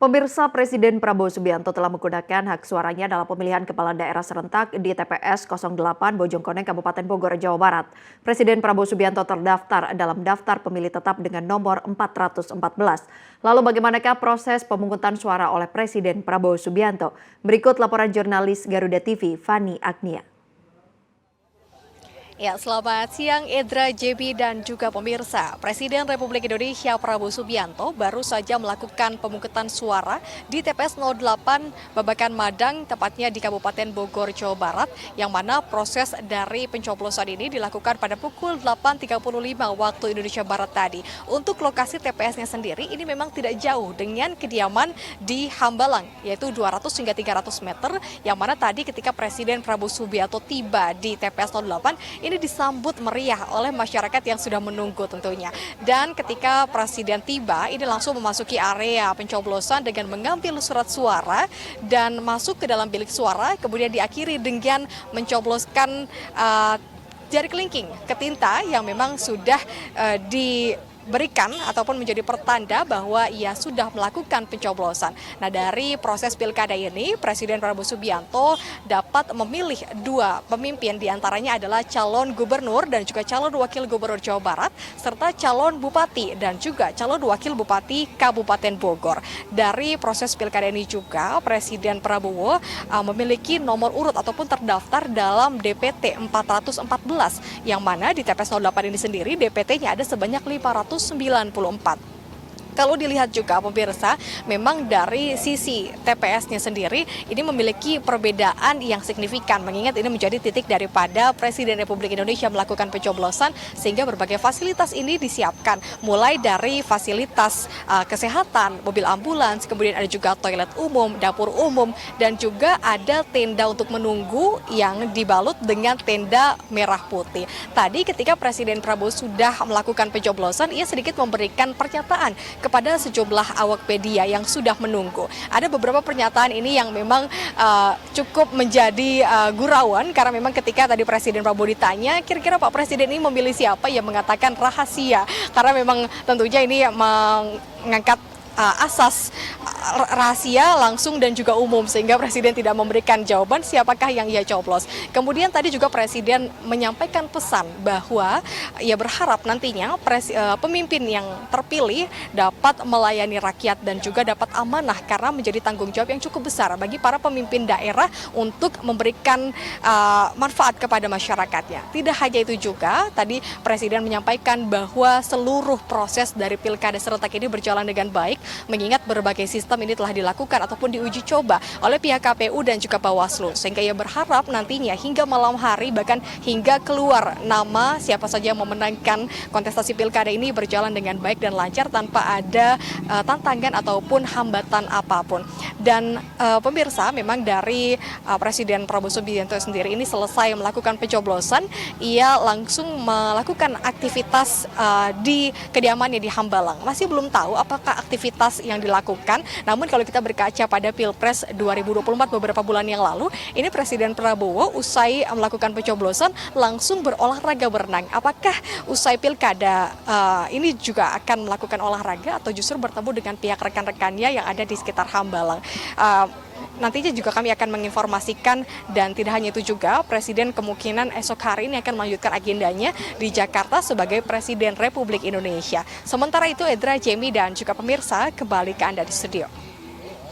Pemirsa, Presiden Prabowo Subianto telah menggunakan hak suaranya dalam pemilihan kepala daerah serentak di TPS 08 Bojongkoneng, Kabupaten Bogor, Jawa Barat. Presiden Prabowo Subianto terdaftar dalam daftar pemilih tetap dengan nomor 414. Lalu bagaimanakah proses pemungutan suara oleh Presiden Prabowo Subianto? Berikut laporan jurnalis Garuda TV, Fani Agnia. Ya, selamat siang Edra, JB, dan juga pemirsa. Presiden Republik Indonesia Prabowo Subianto baru saja melakukan pemungutan suara di TPS 08 Babakan Madang, tepatnya di Kabupaten Bogor, Jawa Barat, yang mana proses dari pencoblosan ini dilakukan pada pukul 8.35 waktu Indonesia Barat tadi. Untuk lokasi TPS-nya sendiri, ini memang tidak jauh dengan kediaman di Hambalang, yaitu 200 hingga 300 meter, yang mana tadi ketika Presiden Prabowo Subianto tiba di TPS 08, ini disambut meriah oleh masyarakat yang sudah menunggu tentunya. Dan ketika Presiden tiba, ini langsung memasuki area pencoblosan dengan mengambil surat suara dan masuk ke dalam bilik suara, kemudian diakhiri dengan mencobloskan jari kelingking ke tinta yang memang sudah diberikan ataupun menjadi pertanda bahwa ia sudah melakukan pencoblosan. Nah, dari proses pilkada ini, Presiden Prabowo Subianto dapat memilih dua pemimpin, diantaranya adalah calon gubernur dan juga calon wakil gubernur Jawa Barat, serta calon bupati dan juga calon wakil bupati Kabupaten Bogor. Dari proses pilkada ini juga, Presiden Prabowo memiliki nomor urut ataupun terdaftar dalam DPT 414, yang mana di TPS 08 ini sendiri DPT-nya ada sebanyak 594. Kalau dilihat juga pemirsa, memang dari sisi TPS-nya sendiri ini memiliki perbedaan yang signifikan, mengingat ini menjadi titik daripada Presiden Republik Indonesia melakukan pencoblosan, sehingga berbagai fasilitas ini disiapkan, mulai dari fasilitas kesehatan, mobil ambulans, kemudian ada juga toilet umum, dapur umum, dan juga ada tenda untuk menunggu yang dibalut dengan tenda merah putih. Tadi ketika Presiden Prabowo sudah melakukan pencoblosan, ia sedikit memberikan pernyataan kepada sejumlah awak media yang sudah menunggu. Ada beberapa pernyataan ini yang memang cukup menjadi gurauan, karena memang ketika tadi Presiden Prabowo ditanya, kira-kira Pak Presiden ini memilih siapa, yang mengatakan rahasia, karena memang tentunya ini mengangkat asas rahasia langsung dan juga umum, sehingga Presiden tidak memberikan jawaban siapakah yang ia coblos. Kemudian tadi juga Presiden menyampaikan pesan bahwa ia berharap nantinya pemimpin yang terpilih dapat melayani rakyat dan juga dapat amanah, karena menjadi tanggung jawab yang cukup besar bagi para pemimpin daerah untuk memberikan manfaat kepada masyarakatnya. Tidak hanya itu juga, tadi Presiden menyampaikan bahwa seluruh proses dari pilkada serentak ini berjalan dengan baik, mengingat berbagai sistem ini telah dilakukan ataupun diuji coba oleh pihak KPU dan juga Bawaslu, sehingga ia berharap nantinya hingga malam hari, bahkan hingga keluar nama siapa saja yang memenangkan kontestasi pilkada ini berjalan dengan baik dan lancar tanpa ada tantangan ataupun hambatan apapun. Dan pemirsa, memang dari Presiden Prabowo Subianto sendiri ini selesai melakukan pencoblosan, ia langsung melakukan aktivitas di kediamannya di Hambalang. Masih belum tahu apakah aktivitas yang dilakukan, namun kalau kita berkaca pada Pilpres 2024 beberapa bulan yang lalu, ini Presiden Prabowo usai melakukan pencoblosan langsung berolahraga berenang. Apakah usai pilkada ini juga akan melakukan olahraga atau justru bertemu dengan pihak rekan-rekannya yang ada di sekitar Hambalang? Nantinya juga kami akan menginformasikan, dan tidak hanya itu juga, Presiden kemungkinan esok hari ini akan melanjutkan agendanya di Jakarta sebagai Presiden Republik Indonesia. Sementara itu, Edra, Jamie, dan juga pemirsa, kembali ke Anda di studio.